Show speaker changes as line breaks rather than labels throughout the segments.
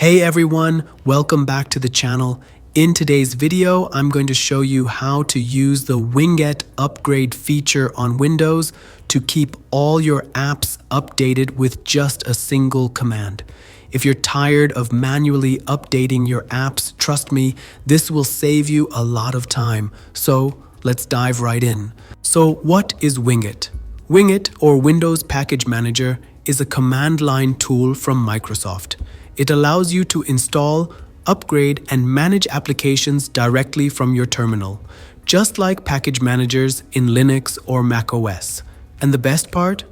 Hey everyone, welcome back to the channel. In today's video, I'm going to show you how to use the Winget Upgrade feature on Windows to keep all your apps updated with just a single command. If you're tired of manually updating your apps, trust me, this will save you a lot of time. So let's dive right in. So what is Winget? Winget, or Windows Package Manager, is a command line tool from Microsoft. It allows you to install, upgrade, and manage applications directly from your terminal, just like package managers in Linux or Mac OS. And the best part?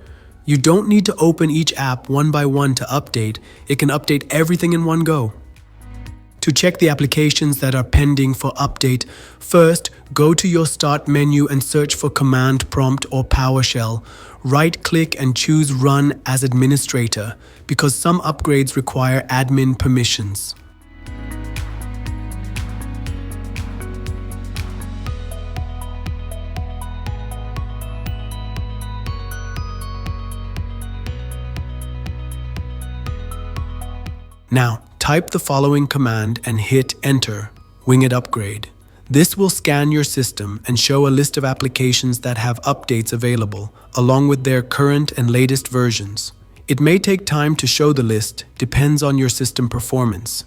You don't need to open each app one by one to update. It can update everything in one go. To check the applications that are pending for update, first, go to your Start menu and search for Command Prompt or PowerShell. Right-click and choose Run as Administrator, because some upgrades require admin permissions. Now, type the following command and hit Enter, Winget Upgrade. This will scan your system and show a list of applications that have updates available, along with their current and latest versions. It may take time to show the list, depends on your system performance.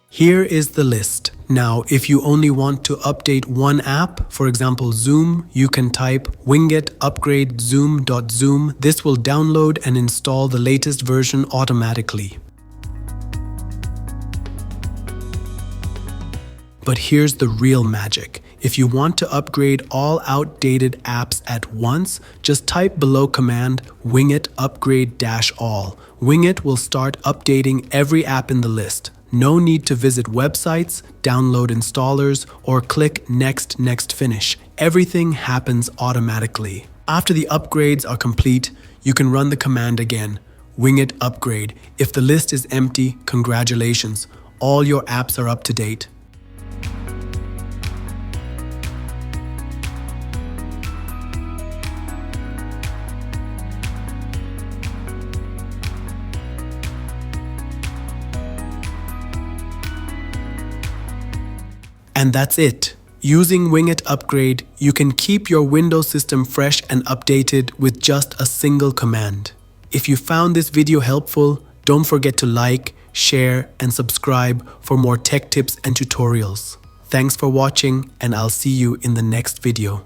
Here is the list. Now, if you only want to update one app, for example Zoom, you can type Winget Upgrade Zoom.zoom. This will download and install the latest version automatically. But here's the real magic. If you want to upgrade all outdated apps at once, just type below command Winget Upgrade-all. Winget will start updating every app in the list. No need to visit websites, download installers, or click Next Finish. Everything happens automatically. After the upgrades are complete, you can run the command again, Winget Upgrade. If the list is empty, congratulations, all your apps are up to date. And that's it. Using Winget Upgrade, you can keep your Windows system fresh and updated with just a single command. If you found this video helpful, don't forget to like, share, and subscribe for more tech tips and tutorials. Thanks for watching, and I'll see you in the next video.